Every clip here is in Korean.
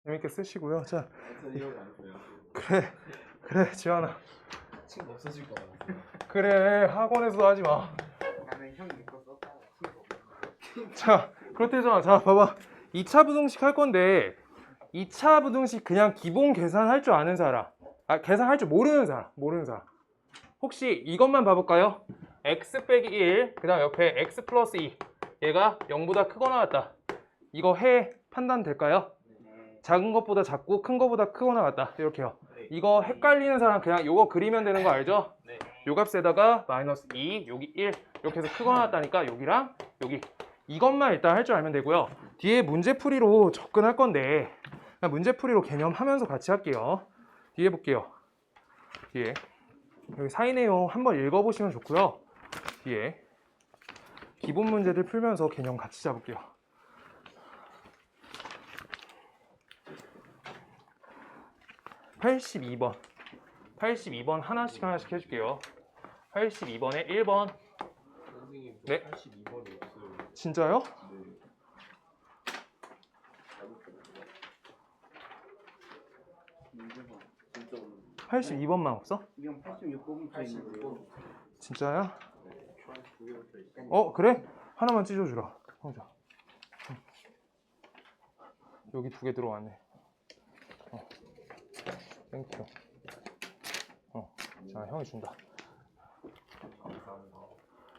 재밌게 쓰시고요. 자, 저는 이런 거안 써요. 그래, 지환아. 친구 없어질 것 같아요. 그래, 학원에서도 하지 마. 나는 형이 믿고 썼다가 친구 없어요. 자, 그렇대잖아. 자, 봐봐. 2차 부등식 할 건데 2차 부등식 그냥 기본 계산할 줄 아는 사람, 계산할 줄 모르는 사람. 혹시 이것만 봐볼까요? x 빼기 1, 그 다음 옆에 x 플러스 2. 얘가 0보다 크거나 같다. 이거 해 판단 될까요? 작은 것보다 작고 큰 것보다 크거나 같다. 이렇게요. 이거 헷갈리는 사람 그냥 요거 그리면 되는 거 알죠? 네. 요 값에다가 마이너스 2, 여기 1 이렇게 해서 크거나 같다니까 여기랑 여기 이것만 일단 할 줄 알면 되고요. 뒤에 문제풀이로 접근할 건데 그냥 문제풀이로 개념하면서 같이 할게요. 뒤에 볼게요. 뒤에 여기 사이 내용 한번 읽어보시면 좋고요. 뒤에 기본 문제들 풀면서 개념 같이 잡을게요. (82번) 82번 하나씩 해줄게요. 82번에 1번. 선생님, 네. 82번이 없어요. 진짜요? 네. 82번만 없어? 이건 86번부터 있는 거. 진짜야? 두 개부터 있어요. 그래? 하나만 찢어주라. 형자. 여기 2개 들어왔네. 땡큐. 자, 형이 준다. 감사합니다.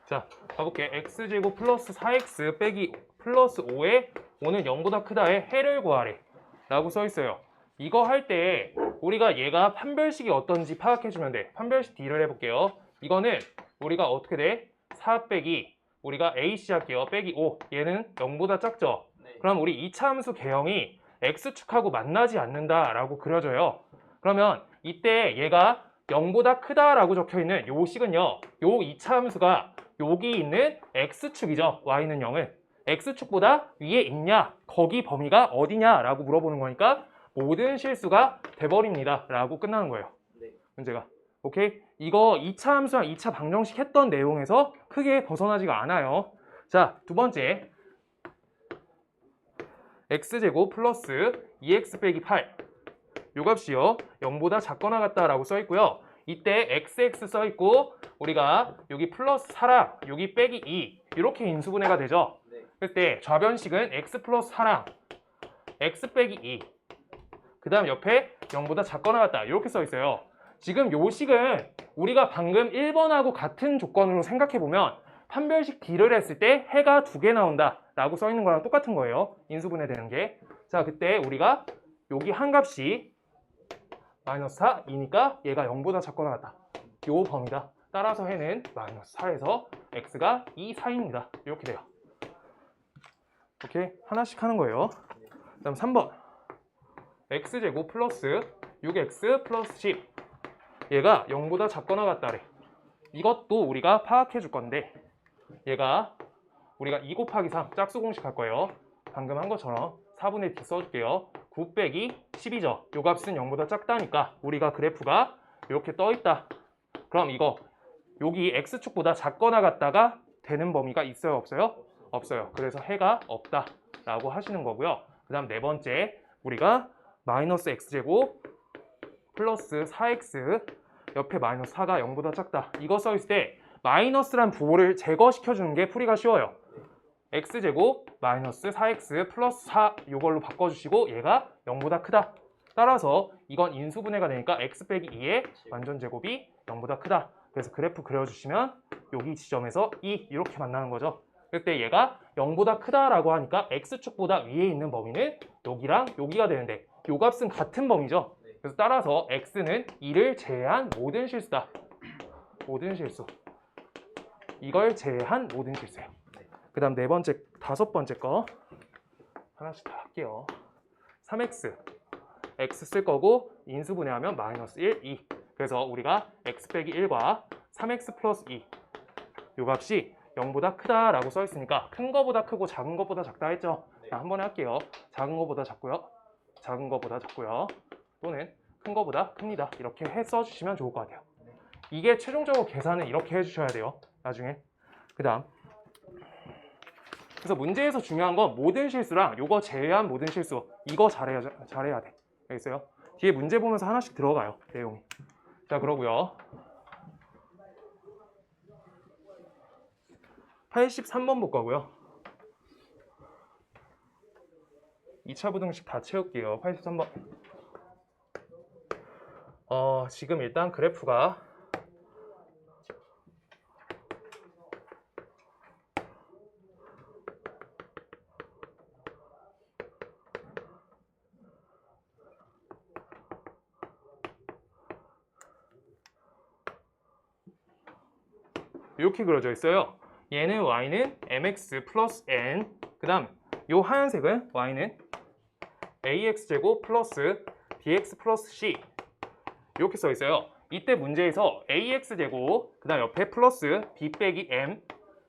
자, 가볼게. x제곱 플러스 4x 빼기 플러스 5에 5는 0보다 크다에 해를 구하래 라고 써 있어요. 이거 할 때 우리가 얘가 판별식이 어떤지 파악해주면 돼. 판별식 D를 해볼게요. 이거는 우리가 어떻게 돼? 4 빼기 우리가 AC 할게요. 빼기 5. 얘는 0보다 작죠? 네. 그럼 우리 2차 함수 개형이 x축하고 만나지 않는다 라고 그려져요. 그러면 이때 얘가 0보다 크다라고 적혀있는 요 식은요. 요 2차 함수가 여기 있는 x축이죠. y는 0은. x축보다 위에 있냐? 거기 범위가 어디냐? 라고 물어보는 거니까 모든 실수가 돼버립니다. 라고 끝나는 거예요. 네. 문제가. 오케이? 이거 2차 함수랑 2차 방정식 했던 내용에서 크게 벗어나지가 않아요. 자, 두 번째. x제곱 플러스 2x 빼기 8. 요 값이요. 0보다 작거나 같다라고 써 있고요. 이때 xx 써 있고 우리가 여기 플러스 4랑 여기 빼기 2 이렇게 인수분해가 되죠. 네. 그때 좌변식은 x 플러스 4랑 x 빼기 2 그 다음 옆에 0보다 작거나 같다 이렇게 써 있어요. 지금 요 식은 우리가 방금 1번하고 같은 조건으로 생각해보면 판별식 D를 했을 때 해가 2개 나온다 라고 써 있는 거랑 똑같은 거예요. 인수분해 되는 게. 자, 그때 우리가 여기 한 값이 마이너스 4, 2니까 얘가 0보다 작거나 같다. 요 범위다. 따라서 해는 마이너스 4에서 x가 2, 4입니다. 이렇게 돼요. 오케이? 하나씩 하는 거예요. 그 다음 3번. x제곱 플러스 6x 플러스 10. 얘가 0보다 작거나 같다래. 이것도 우리가 파악해 줄 건데 얘가 우리가 2 곱하기 3 짝수 공식 할 거예요. 방금 한 것처럼 4분의 D 써줄게요. 9 빼기 10이죠. 요 값은 0보다 작다니까 우리가 그래프가 이렇게 떠 있다. 그럼 이거 여기 x축보다 작거나 같다가 되는 범위가 있어요? 없어요? 없어요. 그래서 해가 없다 라고 하시는 거고요. 그 다음 네 번째 우리가 마이너스 x제곱 플러스 4x 옆에 마이너스 4가 0보다 작다. 이거 써 있을 때 마이너스란 부호를 제거시켜주는 게 풀이가 쉬워요. x제곱 마이너스 4x 플러스 4 이걸로 바꿔주시고 얘가 0보다 크다. 따라서 이건 인수분해가 되니까 x 빼기 2의 완전 제곱이 0보다 크다. 그래서 그래프 그려주시면 여기 지점에서 2 이렇게 만나는 거죠. 그때 얘가 0보다 크다라고 하니까 x축보다 위에 있는 범위는 여기랑 여기가 되는데 요 값은 같은 범위죠. 그래서 따라서 x는 2를 제외한 모든 실수다. 모든 실수. 이걸 제외한 모든 실수예요. 그 다음 네 번째, 다섯 번째 거 하나씩 다 할게요. 3x x 쓸 거고 인수분해하면 마이너스 1, 2. 그래서 우리가 x 빼기 1과 3x 플러스 2 요 값이 0보다 크다라고 써 있으니까 큰 거보다 크고 작은 거보다 작다 했죠. 자, 한 번에 할게요. 작은 거보다 작고요. 작은 거보다 작고요. 또는 큰 거보다 큽니다. 이렇게 해 써주시면 좋을 것 같아요. 이게 최종적으로 계산은 이렇게 해주셔야 돼요. 나중에. 그 다음 그래서 문제에서 중요한 건 모든 실수랑 요거 제외한 모든 실수 이거 잘해야 돼. 알겠어요? 뒤에 문제 보면서 하나씩 들어가요. 내용이. 자, 그러고요. 83번 볼 거고요. 2차 부등식 다 채울게요. 83번. 지금 일단 그래프가 이렇게 그려져 있어요. 얘는 y는 mx 플러스 n, 그 다음 요 하얀색은 y는 ax제곱 플러스 bx 플러스 c 이렇게 써 있어요. 이때 문제에서 ax제곱, 그 다음 옆에 플러스 b 빼기 m,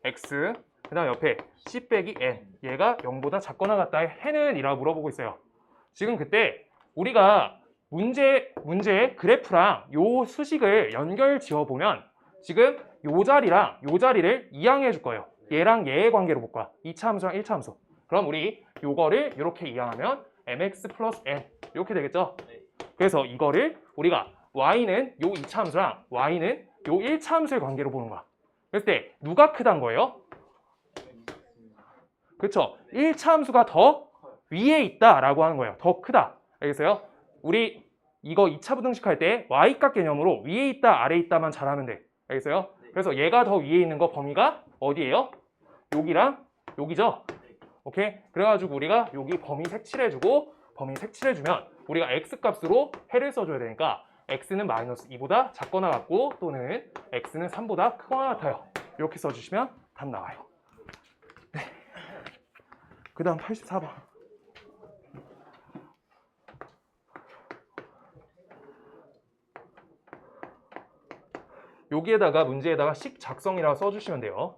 x, 그 다음 옆에 c 빼기 n, 얘가 0보다 작거나 같다의 해는 이라고 물어보고 있어요. 지금 그때 우리가 문제의 그래프랑 요 수식을 연결 지어보면 지금 요 자리랑 요 자리를 이항해 줄 거예요. 얘랑 얘의 관계로 볼 거야. 2차 함수랑 1차 함수. 그럼 우리 요거를 이렇게 이항하면 mx 플러스 n 이렇게 되겠죠? 그래서 이거를 우리가 y는 요 2차 함수랑 y는 요 1차 함수의 관계로 보는 거야. 그랬을 때 누가 크단 거예요? 그렇죠? 1차 함수가 더 위에 있다라고 하는 거예요. 더 크다. 알겠어요? 우리 이거 2차 부등식 할 때 y값 개념으로 위에 있다, 아래에 있다만 잘하면 돼. 알겠어요? 그래서 얘가 더 위에 있는 거 범위가 어디예요? 여기랑 여기죠? 오케이? 그래가지고 우리가 여기 범위 색칠해주고 범위 색칠해주면 우리가 x값으로 해를 써줘야 되니까 x는 마이너스 2보다 작거나 같고 또는 x는 3보다 크거나 같아요. 이렇게 써주시면 답 나와요. 네. 그 다음 84번. 여기에다가 문제에다가 식 작성이라고 써주시면 돼요.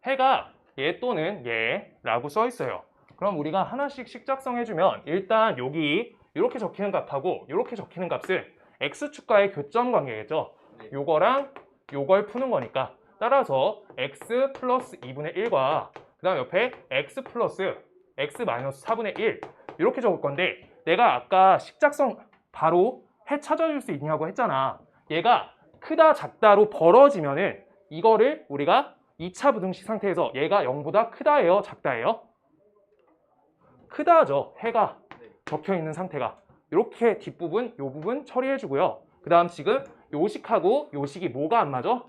해가 얘 또는 얘라고 써 있어요. 그럼 우리가 하나씩 식 작성해주면 일단 여기 이렇게 적히는 값하고 이렇게 적히는 값은 x축과의 교점 관계겠죠. 요거랑 요걸 푸는 거니까 따라서 x 플러스 2분의 1과 그 다음 옆에 x 플러스 x 마이너스 4분의 1 이렇게 적을 건데 내가 아까 식 작성 바로 해 찾아줄 수 있냐고 했잖아. 얘가 크다 작다로 벌어지면은 이거를 우리가 2차 부등식 상태에서 얘가 0보다 크다예요, 작다예요? 크다죠. 해가 적혀 있는 상태가. 이렇게 뒷부분, 요 부분 처리해 주고요. 그 다음 지금 요 식하고 요 식이 뭐가 안 맞아?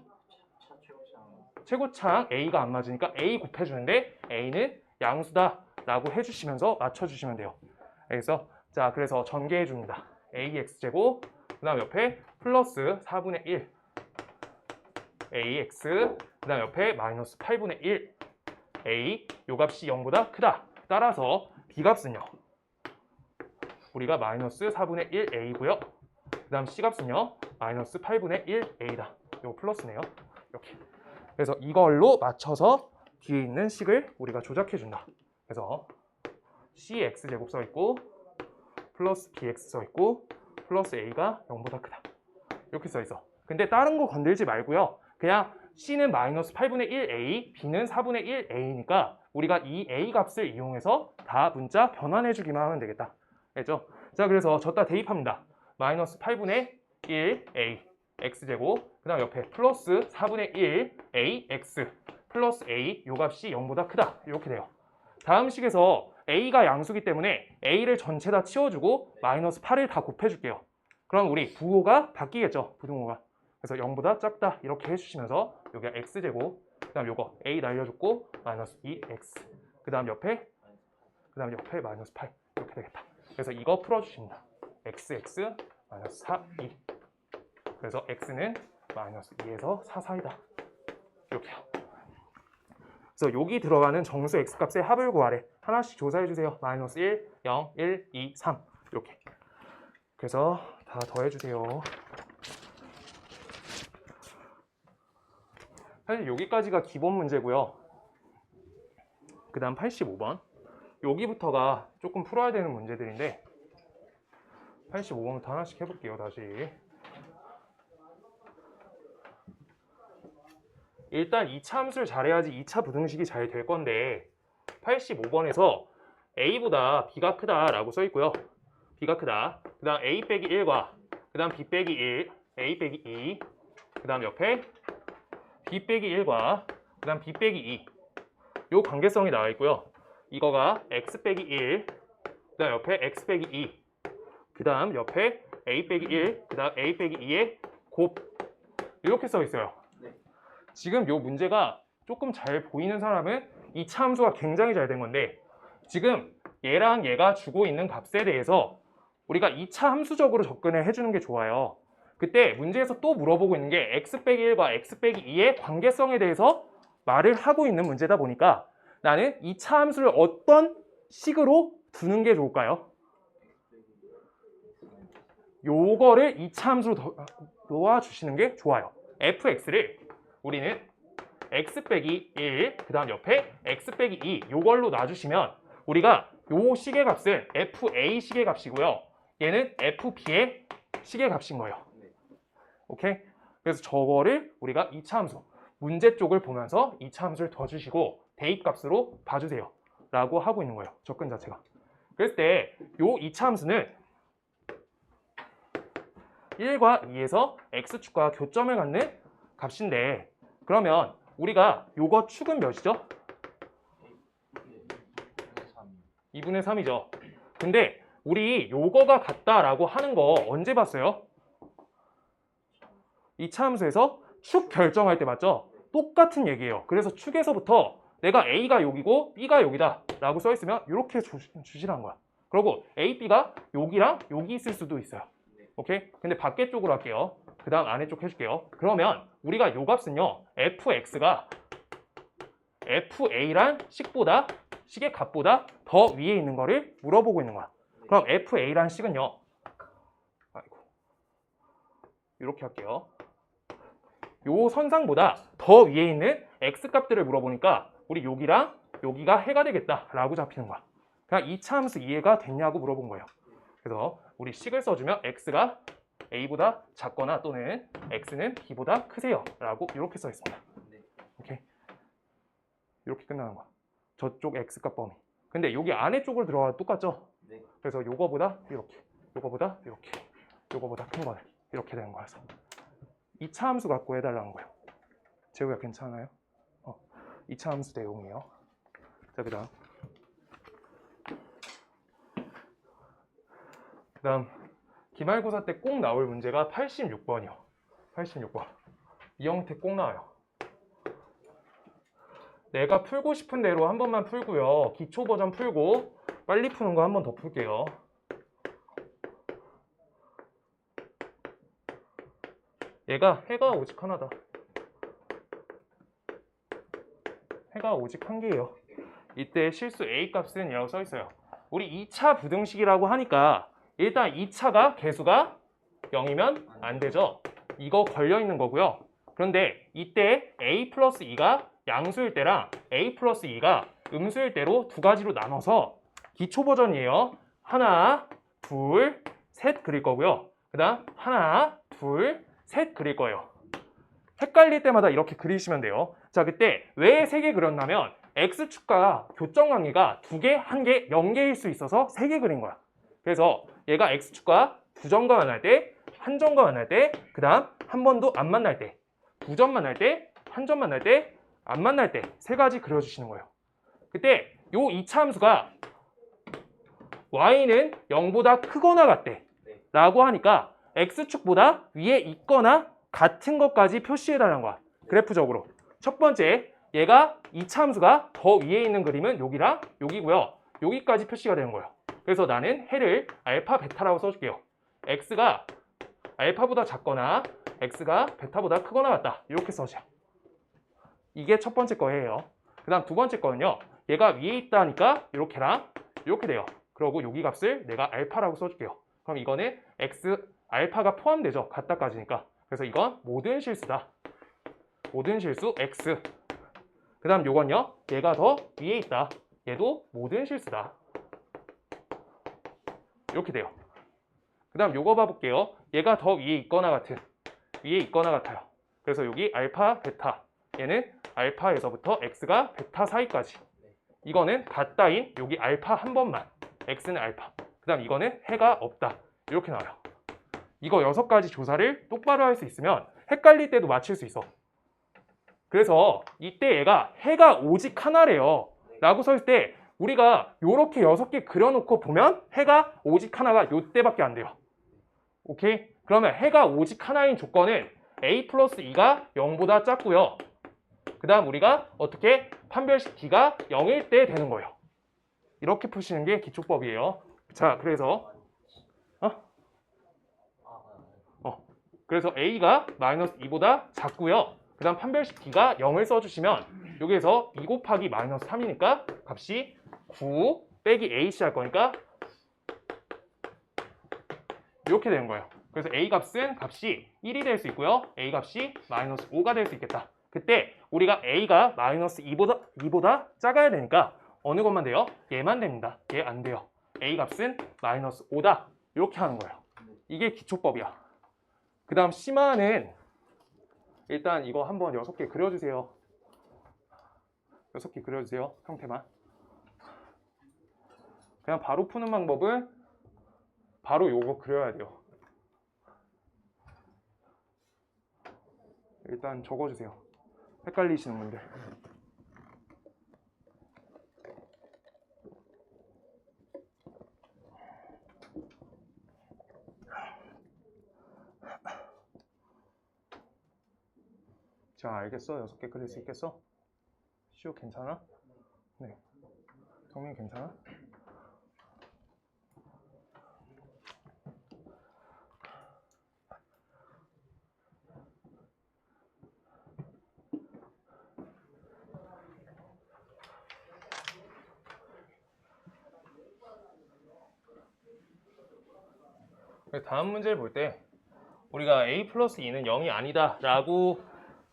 최고창 A가 안 맞으니까 A 곱해주는데 A는 양수다 라고 해주시면서 맞춰주시면 돼요. 그래서 자, 그래서 전개해 줍니다. AX제곱, 그 다음 옆에 플러스 4분의 1 AX, 그 다음 옆에 마이너스 8분의 1 A, 요 값이 0보다 크다. 따라서 B값은요. 우리가 마이너스 4분의 1 A고요. 그 다음 C값은요. 마이너스 8분의 1 A다. 요 플러스네요. 이렇게. 그래서 이걸로 맞춰서 뒤에 있는 식을 우리가 조작해 준다. 그래서 CX제곱 써있고 플러스 BX 써있고 플러스 A가 0보다 크다. 이렇게 써있어. 근데 다른 거 건들지 말고요. 그냥 C는 마이너스 8분의 1A, B는 4분의 1A니까 우리가 이 A 값을 이용해서 다 문자 변환해주기만 하면 되겠다. 알죠? 자, 그래서 졌다 대입합니다. 마이너스 8분의 1A, X제곱, 그 다음 옆에 플러스 4분의 1A, X, 플러스 A, 요 값이 0보다 크다. 이렇게 돼요. 다음 식에서 A가 양수기 때문에 A를 전체 다 치워주고 마이너스 8을 다 곱해줄게요. 그럼 우리 부호가 바뀌겠죠, 부등호가. 그래서 0보다 작다 이렇게 해주시면서 여기가 x제곱, 그 다음 요거 a 날려줬고 마이너스 2x, 그 다음 옆에 마이너스 8 이렇게 되겠다. 그래서 이거 풀어주십니다. xx 마이너스 4, 2. 그래서 x는 마이너스 2에서 4 사이다. 이렇게요. 그래서 여기 들어가는 정수 x값의 합을 구하래. 하나씩 조사해주세요. 마이너스 1, 0, 1, 2, 3 이렇게. 그래서 다 더해주세요. 사실 여기까지가 기본 문제고요. 그 다음 85번. 여기부터가 조금 풀어야 되는 문제들인데 85번부터 하나씩 해볼게요. 다시. 일단 2차 함수를 잘해야지 2차 부등식이 잘 될 건데 85번에서 a보다 b가 크다라고 써 있고요. b가 크다. 그 다음 a 빼기 1과 그 다음 b 빼기 1, a 빼기 2, 그 다음 옆에 b 빼기 1과 그 다음 b 빼기 2. 요 관계성이 나와 있고요. 이거가 x 빼기 1, 그 다음 옆에 x 빼기 2, 그 다음 옆에 a 빼기 1, 그 다음 a 빼기 2의 곱. 이렇게 써 있어요. 네. 지금 요 문제가 조금 잘 보이는 사람은 2차 함수가 굉장히 잘 된 건데 지금 얘랑 얘가 주고 있는 값에 대해서 우리가 2차 함수적으로 접근을 해주는 게 좋아요. 그때 문제에서 또 물어보고 있는 게 x 빼기 1과 x 빼기 2의 관계성에 대해서 말을 하고 있는 문제다 보니까 나는 2차 함수를 어떤 식으로 두는 게 좋을까요? 요거를 2차 함수로 놓아주시는 게 좋아요. fx를 우리는 x 빼기 1, 그 다음 옆에 x 빼기 2 요걸로 놔주시면 우리가 요 식의 값은 fa 식의 값이고요. 얘는 fb의 식의 값인 거예요. 오케이? 그래서 저거를 우리가 2차 함수, 문제 쪽을 보면서 2차 함수를 더 주시고 대입값으로 봐주세요. 라고 하고 있는 거예요. 접근 자체가. 그랬을 때 요 2차 함수는 1과 2에서 x축과 교점을 갖는 값인데 그러면 우리가 요거 축은 몇이죠? 2분의 3이죠. 근데 우리 요거가 같다라고 하는 거 언제 봤어요? 2차 함수에서 축 결정할 때 맞죠? 똑같은 얘기예요. 그래서 축에서부터 내가 A가 여기고 B가 여기다 라고 써 있으면 이렇게 주시라는 거야. 그리고 A, B가 여기랑 여기 있을 수도 있어요. 오케이? 근데 밖에 쪽으로 할게요. 그 다음 안에 쪽 해줄게요. 그러면 우리가 요 값은요 fx가 fa란 식보다 식의 값보다 더 위에 있는 거를 물어보고 있는 거야. 그럼 fa란 식은요 이렇게 할게요. 요 선상보다 더 위에 있는 x값들을 물어보니까 우리 여기랑 여기가 해가 되겠다라고 잡히는 거야. 그냥 2차 함수 이해가 됐냐고 물어본 거예요. 그래서 우리 식을 써주면 x가 a보다 작거나 또는 x는 b보다 크세요 라고 이렇게 써 있습니다. 오케이? 이렇게 끝나는 거야. 저쪽 x값 범위. 근데 여기 안에 쪽으로 들어가도 똑같죠? 네. 그래서 요거보다 이렇게, 요거보다 이렇게, 요거보다 큰 거는 이렇게 되는 거라서 2차 함수 갖고 해달라는 거예요. 재우야 괜찮아요? 2차 함수 내용이에요. 자, 그 다음 기말고사 때 꼭 나올 문제가 86번이요. 86번. 이 형태 꼭 나와요. 내가 풀고 싶은 대로 한 번만 풀고요. 기초 버전 풀고 빨리 푸는 거 한 번 더 풀게요. 얘가 해가 오직 하나다. 해가 오직 한 개예요. 이때 실수 A 값은 이라고 써 있어요. 우리 2차 부등식이라고 하니까 일단 2차가 개수가 0이면 안 되죠. 이거 걸려 있는 거고요. 그런데 이때 A 플러스 2가 양수일 때랑 A 플러스 2가 음수일 때로 두 가지로 나눠서 기초 버전이에요. 하나, 둘, 셋 그릴 거고요. 그 다음 하나, 둘, 셋 그릴 거예요. 헷갈릴 때마다 이렇게 그리시면 돼요. 자, 그때 왜 3개 그렸냐면 X축과 교점 관계가 2개, 1개, 0개일 수 있어서 3개 그린 거야. 그래서 얘가 X축과 2점과 만날 때, 1점과 만날 때, 그 다음 한 번도 안 만날 때, 2점 만날 때, 1점 만날 때, 안 만날 때 3가지 그려주시는 거예요. 그때 요 2차 함수가 y는 0보다 크거나 같대 라고 하니까 X축보다 위에 있거나 같은 것까지 표시해달라는 거야. 그래프적으로. 첫 번째, 얘가 2차 함수가 더 위에 있는 그림은 여기랑 여기고요. 여기까지 표시가 되는 거예요. 그래서 나는 해를 알파, 베타라고 써줄게요. x가 알파보다 작거나 x가 베타보다 크거나 같다. 이렇게 써줘요. 이게 첫 번째 거예요. 그 다음 두 번째 거는요. 얘가 위에 있다니까 이렇게랑 이렇게 돼요. 그리고 여기 값을 내가 알파라고 써줄게요. 그럼 이거는 x, 알파가 포함되죠. 같다까지니까. 그래서 이건 모든 실수다. 모든 실수 x. 그 다음 요건요. 얘가 더 위에 있다. 얘도 모든 실수다. 이렇게 돼요. 그 다음 요거 봐볼게요. 얘가 더 위에 있거나 같아요. 그래서 여기 알파, 베타. 얘는 알파에서부터 x가 베타 사이까지. 이거는 같다인 여기 알파 한 번만. x는 알파. 그 다음 이거는 해가 없다. 이렇게 나와요. 이거 6가지 조사를 똑바로 할 수 있으면 헷갈릴 때도 맞출 수 있어. 그래서 이때 얘가 해가 오직 하나래요. 라고 써 있을 때 우리가 요렇게 6개 그려놓고 보면 해가 오직 하나가 요때밖에 안 돼요. 오케이? 그러면 해가 오직 하나인 조건은 a 플러스 2가 0보다 작고요. 그 다음 우리가 어떻게 판별식 d가 0일 때 되는 거예요. 이렇게 푸시는 게 기초법이에요. 자, 그래서 그래서 a가 마이너스 2보다 작고요. 그 다음 판별식 d가 0을 써주시면 여기에서 2 곱하기 마이너스 3이니까 값이 9 빼기 ac 할 거니까 이렇게 되는 거예요. 그래서 a 값이 1이 될 수 있고요. a 값이 마이너스 5가 될 수 있겠다. 그때 우리가 a가 마이너스 2보다 작아야 되니까 어느 것만 돼요? 얘만 됩니다. 얘 안 돼요. a 값은 마이너스 5다. 이렇게 하는 거예요. 이게 기초법이야. 그 다음 심화는 일단 이거 한번 6개 그려주세요. 6개 그려주세요. 형태만. 그냥 바로 푸는 방법은 바로 요거 그려야 돼요. 일단 적어주세요. 헷갈리시는 분들. 자, 알겠어? 6개 그릴 수 있겠어? 시우 괜찮아? 네. 성민 괜찮아? 다음 문제를 볼 때 우리가 a 플러스 2는 0이 아니다 라고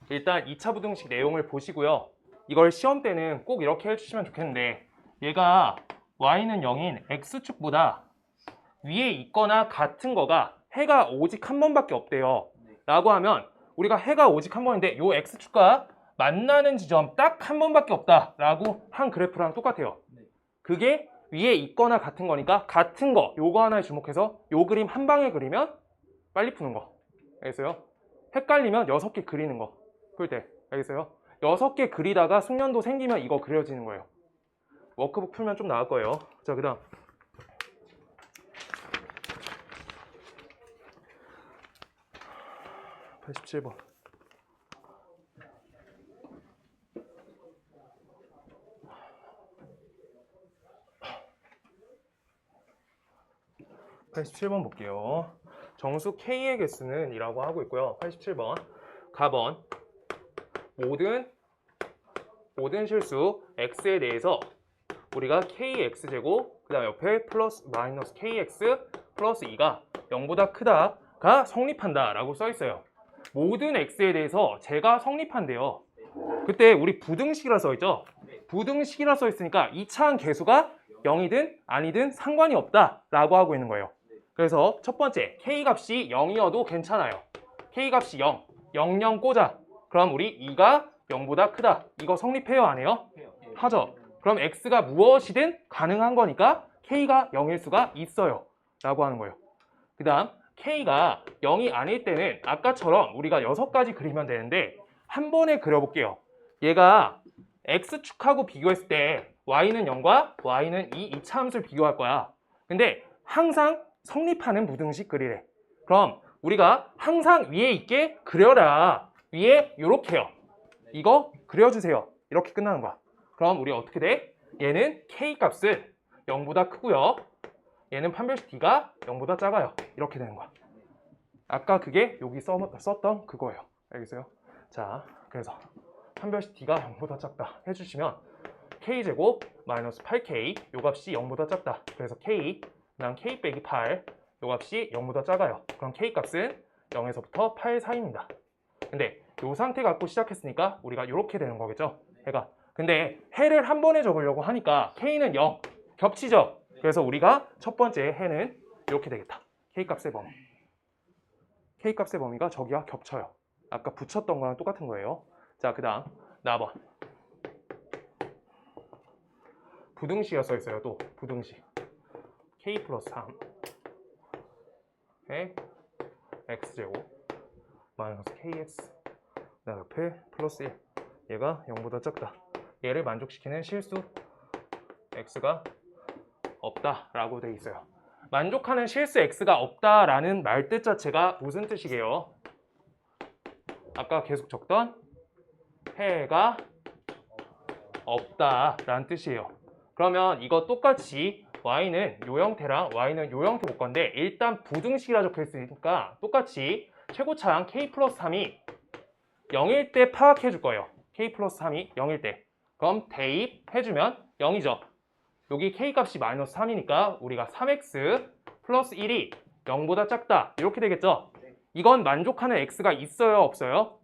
일단 2차 부등식 내용을 보시고요. 이걸 시험 때는 꼭 이렇게 해주시면 좋겠는데 얘가 y는 0인 x축보다 위에 있거나 같은 거가 해가 오직 한 번밖에 없대요. 라고 하면 우리가 해가 오직 한 번인데 요 x축과 만나는 지점 딱 한 번밖에 없다 라고 한 그래프랑 똑같아요. 그게 위에 있거나 같은 거니까 같은 거 요거 하나에 주목해서 요 그림 한 방에 그리면 빨리 푸는 거. 알겠어요? 헷갈리면 6개 그리는 거 풀 때. 알겠어요? 6개 그리다가 숙련도 생기면 이거 그려지는 거예요. 워크북 풀면 좀 나을 거예요. 자, 그 다음 87번. 볼게요. 정수 K의 개수는 이라고 하고 있고요. 87번. 가번. 모든 실수 X에 대해서 우리가 KX제곱, 그 다음 옆에 플러스 마이너스 KX 플러스 2가 0보다 크다가 성립한다 라고 써 있어요. 모든 X에 대해서 제가 성립한대요. 그때 우리 부등식이라 써 있죠? 부등식이라 써 있으니까 이차한 개수가 0이든 아니든 상관이 없다 라고 하고 있는 거예요. 그래서 첫 번째 K값이 0이어도 괜찮아요. K값이 0, 0, 0 꽂아. 그럼 우리 2가 0보다 크다. 이거 성립해요 안 해요? 하죠. 그럼 X가 무엇이든 가능한 거니까 K가 0일 수가 있어요 라고 하는 거예요. 그 다음 K가 0이 아닐 때는 아까처럼 우리가 6가지 그리면 되는데 한 번에 그려볼게요. 얘가 X축하고 비교했을 때 Y는 0과 Y는 2차 함수를 비교할 거야. 근데 항상 성립하는 부등식 그리래. 그럼 우리가 항상 위에 있게 그려라. 위에 요렇게요. 이거 그려주세요. 이렇게 끝나는 거야. 그럼 우리 어떻게 돼? 얘는 K값은 0보다 크고요. 얘는 판별식 D가 0보다 작아요. 이렇게 되는 거야. 아까 그게 여기 썼던 그거예요. 알겠어요? 자, 그래서 판별식 D가 0보다 작다 해주시면 K제곱 마이너스 8K 요 값이 0보다 작다. 그래서 K 그다음 K 빼기 8 요 값이 0보다 작아요. 그럼 K 값은 0에서부터 8 사이입니다. 근데 요 상태 갖고 시작했으니까 우리가 이렇게 되는 거겠죠? 해가. 근데 해를 한 번에 적으려고 하니까 K는 0 겹치죠? 그래서 우리가 첫 번째 해는 이렇게 되겠다. K값의 범위. K값의 범위가 저기와 겹쳐요. 아까 붙였던 거랑 똑같은 거예요. 자, 그 다음 나번. 부등식이라 써 있어요. 또 부등식. K 플러스 3에 X제곱 마이너스 KX. 그 옆에 플러스 1. 얘가 0보다 작다. 얘를 만족시키는 실수 X가 없다라고 돼 있어요. 만족하는 실수 X가 없다라는 말뜻 자체가 무슨 뜻이게요? 아까 계속 적던 해가 없다라는 뜻이에요. 그러면 이거 똑같이 Y는 요 형태랑 Y는 요 형태 볼 건데 일단 부등식이라 적혀 있으니까 똑같이 최고차항 K 플러스 3이 0일 때 파악해 줄 거예요. K 플러스 3이 0일 때. 그럼 대입해주면 0이죠. 여기 K 값이 마이너스 3이니까 우리가 3X 플러스 1이 0보다 작다. 이렇게 되겠죠? 이건 만족하는 X가 있어요? 없어요?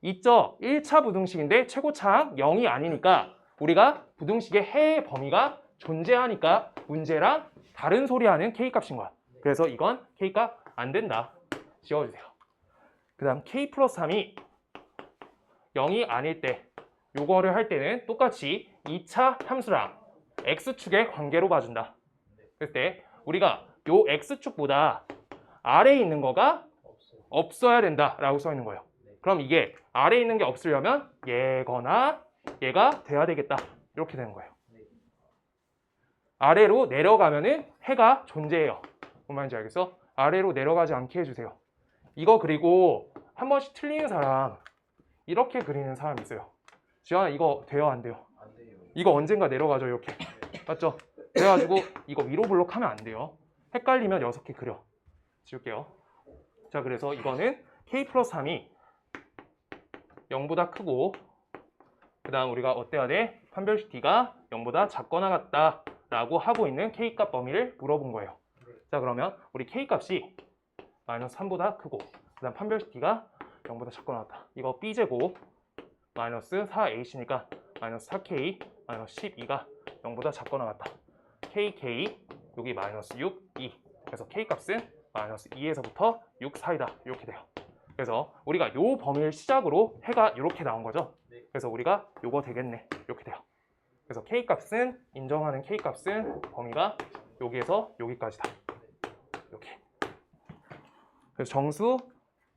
있죠? 1차 부등식인데 최고차항 0이 아니니까 우리가 부등식의 해의 범위가 존재하니까 문제랑 다른 소리 하는 K 값인 거야. 그래서 이건 K 값 안 된다. 지워주세요. 그 다음 K 플러스 3이 0이 아닐 때 요거를 할 때는 똑같이 2차 함수랑 X축의 관계로 봐준다. 그럴 때 우리가 요 X축보다 아래에 있는 거가 없어야 된다 라고 써 있는 거예요. 그럼 이게 아래에 있는 게 없으려면 얘거나 얘가 돼야 되겠다. 이렇게 되는 거예요. 아래로 내려가면은 해가 존재해요. 뭔 말인지 알겠어? 아래로 내려가지 않게 해주세요. 이거 그리고 한 번씩 틀리는 사람 이렇게 그리는 사람 있어요. 지환아 이거 돼요 안 돼요? 안 돼요. 이거 언젠가 내려가죠 이렇게. 맞죠? 그래가지고 이거 위로 블록하면 안 돼요. 헷갈리면 6개 그려. 지울게요. 자 그래서 이거는 K 플러스 3이 0보다 크고 그 다음 우리가 어때야 돼? 판별식 D가 0보다 작거나 같다 라고 하고 있는 K값 범위를 물어본 거예요. 자 그러면 우리 K값이 마이너스 3보다 크고 그 다음 판별식 D가 0보다 작거나 같다. 이거 B제곱 마이너스 4H니까 마이너스 4K 마이너스 12가 0보다 작거나 같다. KK 여기 마이너스 6, 2 그래서 K값은 마이너스 2에서부터 6 사이다 이렇게 돼요. 그래서 우리가 요 범위를 시작으로 해가 이렇게 나온 거죠. 그래서 우리가 요거 되겠네 이렇게 돼요. 그래서 K값은 인정하는 K값은 범위가 여기에서 여기까지다 이렇게. 그래서 정수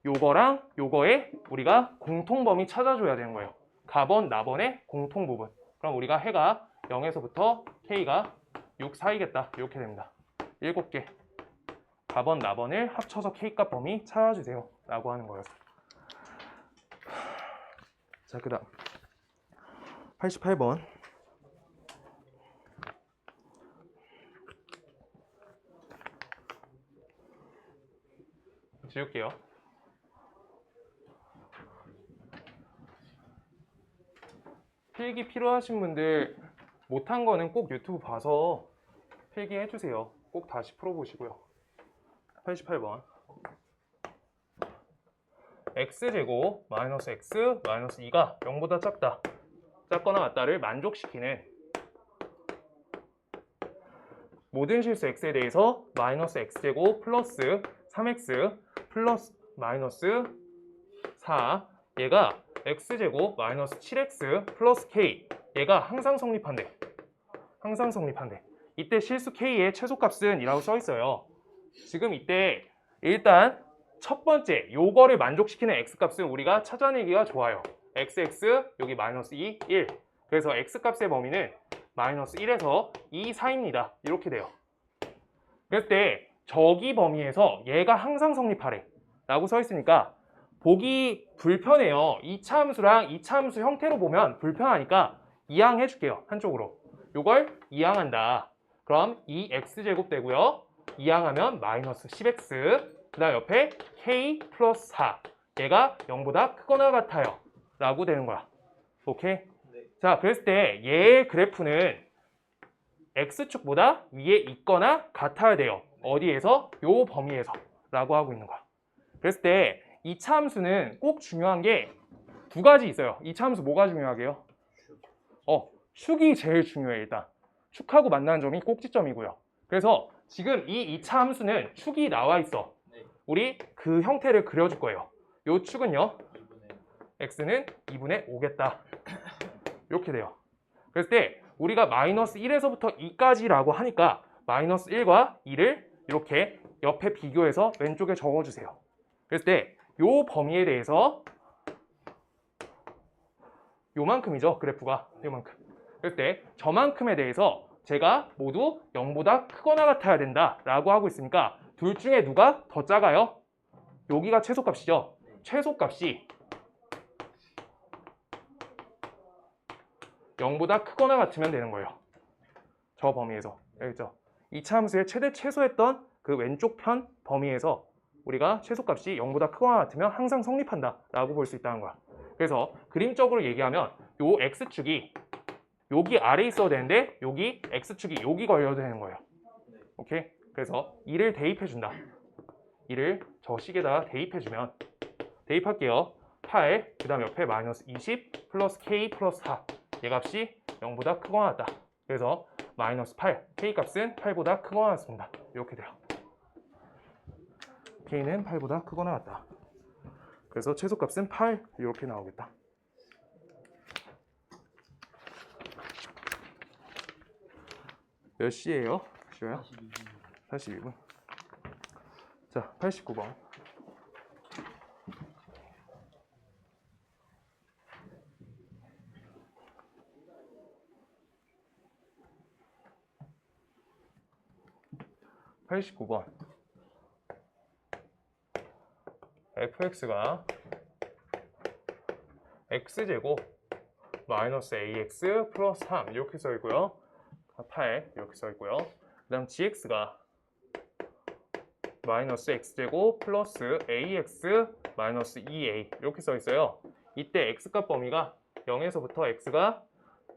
요거랑 요거에 우리가 공통범위 찾아줘야 되는 거예요. 가번, 나번의 공통부분. 그럼 우리가 해가 0에서부터 K가 6 사이겠다 이렇게 됩니다. 7개 가번, 나번을 합쳐서 K값 범위 찾아주세요 라고 하는 거예요. 자 그 다음 88번 지울게요. 필기 필요하신 분들 못한 거는 꼭 유튜브 봐서 필기 해주세요. 꼭 다시 풀어보시고요. 88번 X제곱 마이너스 X 마이너스 2가 0보다 작다. 작거나 같다를 만족시키는 모든 실수 X에 대해서 마이너스 X제곱 플러스 3X 플러스 마이너스 4 얘가 X제곱 마이너스 7X 플러스 K 얘가 항상 성립한대. 항상 성립한대. 이때 실수 K의 최소값은 이라고 써 있어요. 지금 이때 일단 첫 번째 요거를 만족시키는 X값은 우리가 찾아내기가 좋아요. XX 여기 마이너스 2, 1 그래서 X값의 범위는 마이너스 1에서 2 사이입니다. 이렇게 돼요. 그럴 때 저기 범위에서 얘가 항상 성립하래 라고 써 있으니까 보기 불편해요. 2차 함수랑 2차 함수 형태로 보면 불편하니까 이항해 줄게요. 한쪽으로. 요걸 이항한다. 그럼 2x제곱 되고요. 이항하면 마이너스 10x 그 다음 옆에 k 플러스 4 얘가 0보다 크거나 같아요 라고 되는 거야. 오케이? 네. 자 그랬을 때 얘의 그래프는 x축보다 위에 있거나 같아야 돼요. 어디에서? 요 범위에서 라고 하고 있는 거야. 그랬을 때 2차 함수는 꼭 중요한 게 두 가지 있어요. 2차 함수 뭐가 중요하게요? 축이 제일 중요해. 일단 축하고 만나는 점이 꼭지점이고요. 그래서 지금 이 2차 함수는 축이 나와 있어. 네. 우리 그 형태를 그려줄 거예요. 요 축은요. 2분의 x는 2분의 5겠다. 이렇게 돼요. 그랬을 때 우리가 마이너스 1에서부터 2까지라고 하니까 마이너스 1과 2를 이렇게 옆에 비교해서 왼쪽에 적어주세요. 그랬을 때 요 범위에 대해서 요만큼이죠. 그래프가 요만큼. 그랬을 때 저만큼에 대해서 제가 모두 0보다 크거나 같아야 된다라고 하고 있으니까 둘 중에 누가 더 작아요? 여기가 최소값이죠. 최소값이 0보다 크거나 같으면 되는 거예요. 저 범위에서. 알겠죠? 2차 함수의 최대 최소했던 그 왼쪽 편 범위에서 우리가 최소값이 0보다 크거나 같으면 항상 성립한다 라고 볼 수 있다는 거야. 그래서 그림적으로 얘기하면 요 X축이 여기 아래에 있어야 되는데 여기 X축이 여기 걸려도 되는 거예요. 오케이? 그래서 2를 대입해준다. 2를 저 식에다가 대입해주면 대입할게요. 8, 그 다음 옆에 마이너스 20 플러스 K 플러스 4 얘 값이 0보다 크거나 같다. 그래서 마이너스 8, K 값은 8보다 크거나 같습니다. 이렇게 돼요. K는 8보다 크거나 같다. 그래서 최소값은 8 이렇게 나오겠다. 몇 시예요? 쉬어요? 42분. 자, 89번. fx가 x제곱 마이너스 ax 플러스 3 이렇게 써있고요. 8 이렇게 써있고요. 그 다음 gx가 마이너스 x제곱 플러스 ax 마이너스 2a 이렇게 써있어요. 이때 x값 범위가 0에서부터 x가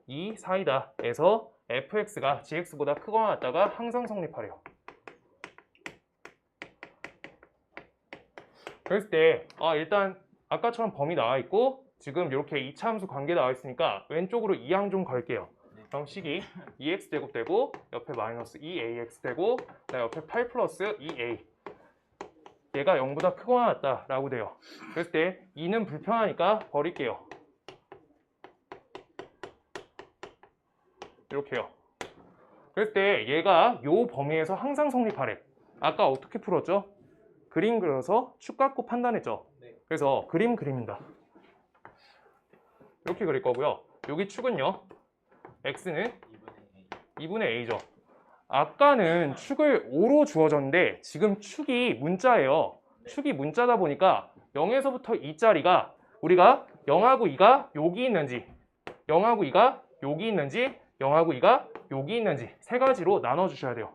2 사이다 에서 fx가 gx보다 크거나 같다가 항상 성립하래요. 그랬을 때 일단 아까처럼 범위 나와 있고 지금 이렇게 2차 함수 관계 나와 있으니까 왼쪽으로 2항 좀 걸게요. 그럼 식이 2x제곱 되고 옆에 마이너스 2ax 되고 그다음에 옆에 8 플러스 2a 얘가 0보다 크거나 같다라고 돼요. 그랬을 때 2는 불편하니까 버릴게요. 이렇게요. 그랬을 때 얘가 요 범위에서 항상 성립하래. 아까 어떻게 풀었죠? 그림 그려서 축 갖고 판단했죠. 그래서 그림 그립니다. 이렇게 그릴 거고요. 여기 축은요. x는 2분의 a죠. 아까는 축을 5로 주어졌는데 지금 축이 문자예요. 축이 문자다 보니까 0에서부터 2짜리가 우리가 0하고 2가 여기 있는지 0하고 2가 여기 있는지 0하고 2가 여기 있는지 세 가지로 나눠주셔야 돼요.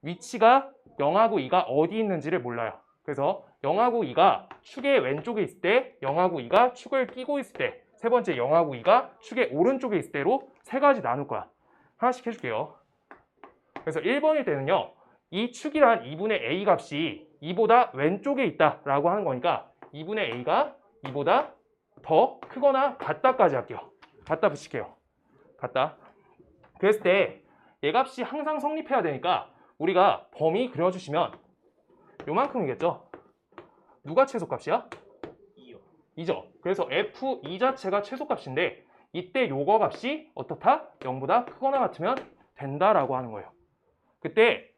위치가 0하고 2가 어디 있는지를 몰라요. 그래서 0하고 2가 축의 왼쪽에 있을 때 0하고 2가 축을 끼고 있을 때 세 번째 0하고 2가 축의 오른쪽에 있을 때로 세 가지 나눌 거야. 하나씩 해줄게요. 그래서 1번일 때는요. 이 축이란 2분의 a 값이 2보다 왼쪽에 있다라고 하는 거니까 2분의 a가 2보다 더 크거나 같다까지 할게요. 갖다 붙일게요. 같다. 그랬을 때 얘 값이 항상 성립해야 되니까 우리가 범위 그려주시면 요만큼이겠죠? 누가 최소값이야? 2죠. 그래서 f2 자체가 최소값인데 이때 요거 값이 어떻다? 0보다 크거나 같으면 된다라고 하는 거예요. 그때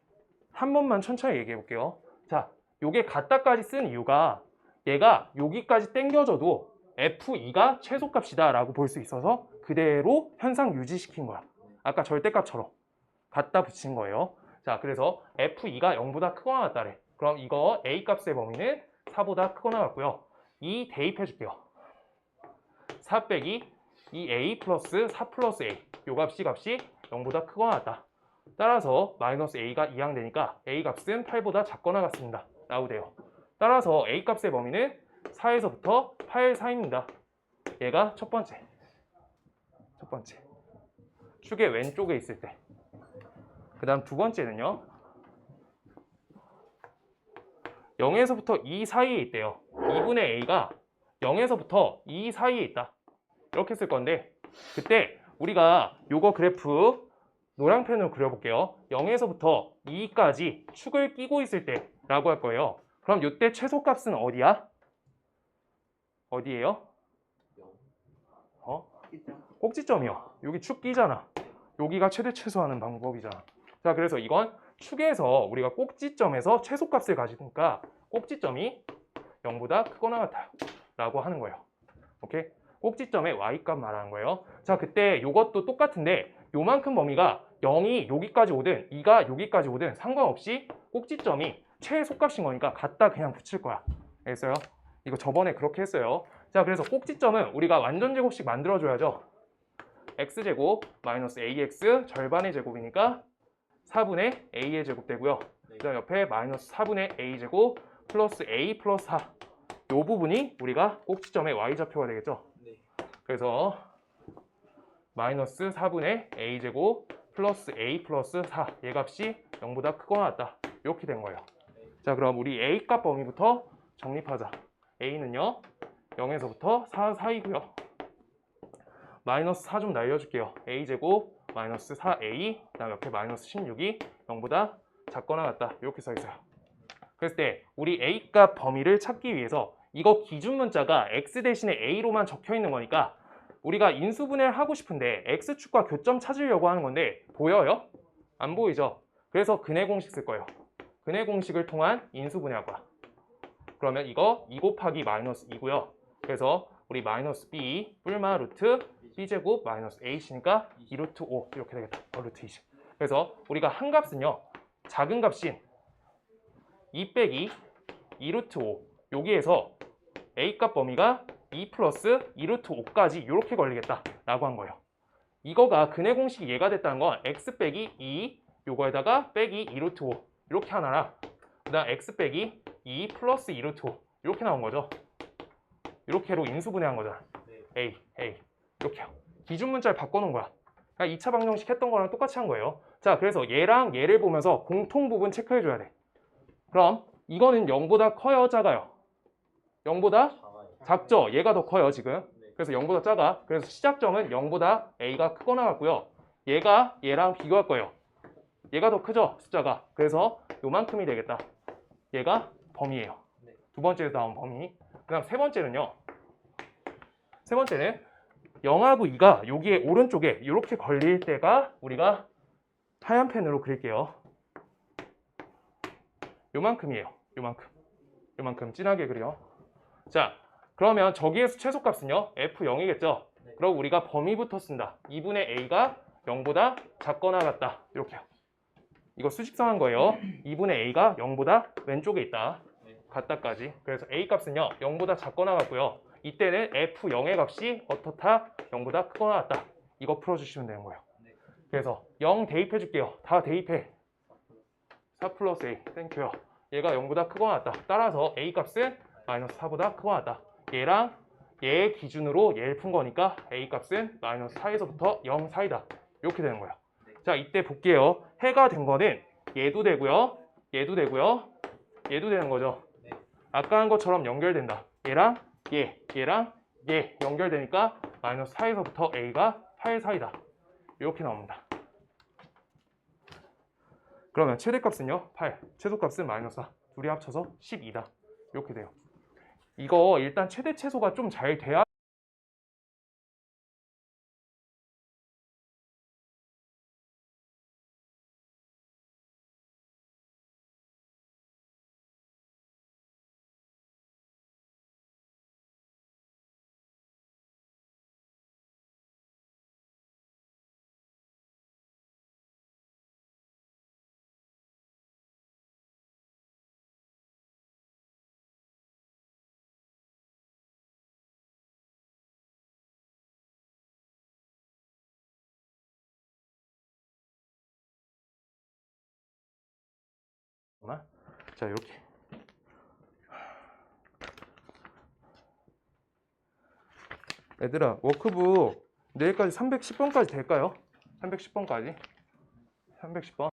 한 번만 천천히 얘기해 볼게요. 자, 요게 같다까지 쓴 이유가 얘가 여기까지 당겨져도 f2가 최소값이다 라고 볼 수 있어서 그대로 현상 유지시킨 거야. 아까 절대값처럼 갖다 붙인 거예요. 자, 그래서 f2가 0보다 크거나 같다래. 그럼 이거 a 값의 범위는 4보다 크거나 같고요. 2 대입해 줄게요. 4 빼기 2a 플러스 4 플러스 a 요 값이 0보다 크거나 같다. 따라서 마이너스 a가 2항 되니까 a 값은 8보다 작거나 같습니다. 라고 돼요. 따라서 a 값의 범위는 4에서부터 8 사이입니다. 얘가 첫 번째. 축의 왼쪽에 있을 때. 그 다음 두 번째는요. 0에서부터 2 사이에 있대요. 2분의 a가 0에서부터 2 사이에 있다. 이렇게 쓸 건데 그때 우리가 요거 그래프 노란펜으로 그려볼게요. 0에서부터 2까지 축을 끼고 있을 때라고 할 거예요. 그럼 이때 최소값은 어디야? 어디예요? 꼭지점이요. 여기 축 끼잖아. 여기가 최대 최소하는 방법이잖아. 자, 그래서 이건 축에서 우리가 꼭지점에서 최소값을 가지니까 꼭지점이 0보다 크거나 같다 라고 하는 거예요. 오케이? 꼭지점의 y값 말하는 거예요. 자, 그때 이것도 똑같은데 요만큼 범위가 0이 여기까지 오든 2가 여기까지 오든 상관없이 꼭지점이 최소값인 거니까 갖다 그냥 붙일 거야. 알겠어요? 이거 저번에 그렇게 했어요. 자, 그래서 꼭지점은 우리가 완전 제곱식 만들어줘야죠. x제곱 마이너스 ax 절반의 제곱이니까 4분의 a의 제곱 되고요. 그 다음 옆에 마이너스 4분의 a제곱 플러스 a 플러스 4. 이 부분이 우리가 꼭지점의 y좌표가 되겠죠. 네. 그래서 마이너스 4분의 a제곱 플러스 a 플러스 4. 얘 값이 0보다 크거나 같다. 이렇게 된 거예요. 자, 그럼 우리 a값 범위부터 정립하자. a는요 0에서부터 4 사이고요. 마이너스 4 좀 날려줄게요. a제곱 마이너스 4a 그 다음 옆에 마이너스 16이 0보다 작거나 같다. 이렇게 써있어요. 그랬을 때 우리 a값 범위를 찾기 위해서 이거 기준 문자가 x 대신에 a로만 적혀 있는 거니까 우리가 인수분해를 하고 싶은데 x축과 교점 찾으려고 하는 건데 보여요? 안 보이죠? 그래서 근해 공식 쓸 거예요. 근해 공식을 통한 인수분해할 거야. 그러면 이거 2 곱하기 마이너스 2고요. 그래서 우리 마이너스 b 뿔마 루트 b제곱 마이너스 a시니까 2 루트 5 이렇게 되겠다. 루트 20. 그래서 우리가 한 값은요. 작은 값인 2 빼기 2 루트 5 여기에서 a값 범위가 2 플러스 2 루트 5까지 이렇게 걸리겠다 라고 한 거예요. 이거가 근해 공식이 얘가 됐다는 건 x 빼기 2 요거에다가 빼기 2 루트 5 이렇게 하나라 그 다음 x 빼기 2 플러스 2 루트 5 이렇게 나온 거죠. 이렇게로 인수분해한 거잖아. a 이렇게요. 기준 문자를 바꿔놓은 거야. 그러니까 2차 방정식 했던 거랑 똑같이 한 거예요. 자, 그래서 얘랑 얘를 보면서 공통 부분 체크해줘야 돼. 그럼 이거는 0보다 커요, 작아요? 0보다 작죠? 얘가 더 커요, 지금. 그래서 0보다 작아. 그래서 시작점은 0보다 a가 크거나 같고요. 얘가 얘랑 비교할 거예요. 얘가 더 크죠, 숫자가. 그래서 요만큼이 되겠다. 얘가 범위예요. 두 번째에서 나온 범위. 그 다음 세 번째는요. 세 번째는 0하고 2가 여기에 오른쪽에 이렇게 걸릴 때가 우리가 하얀 펜으로 그릴게요. 요만큼이에요. 요만큼 진하게 그려. 자, 그러면 저기에서 최소값은요. f0이겠죠. 그럼 우리가 범위부터 쓴다. 2분의 a가 0보다 작거나 같다. 이렇게요. 이거 수직성한 거예요. 2분의 a가 0보다 왼쪽에 있다. 같다까지. 그래서 a 값은요. 0보다 작거나 같고요. 이때는 f0의 값이 어떻다? 0보다 크거나 같다. 이거 풀어주시면 되는 거예요. 그래서 0 대입해 줄게요. 다 대입해. 4 플러스 a. 땡큐요. 얘가 0보다 크거나 같다. 따라서 a 값은 마이너스 4보다 크거나 같다. 얘랑 얘 기준으로 얘를 푼 거니까 a 값은 마이너스 4에서부터 0 사이다. 이렇게 되는 거예요. 자, 이때 볼게요. 해가 된 거는 얘도 되고요. 얘도 되고요. 얘도 되는 거죠. 아까 한 것처럼 연결된다. 얘랑 얘랑 얘 연결되니까 마이너스 4에서부터 a가 8 사이다. 이렇게 나옵니다. 그러면 최대값은요 8, 최소값은 마이너스 4. 둘이 합쳐서 12다. 이렇게 돼요. 이거 일단 최대 최소가 좀 잘 돼야 자, 이렇게 얘들아 워크북 내일까지 310번까지 될까요? 310번까지 310번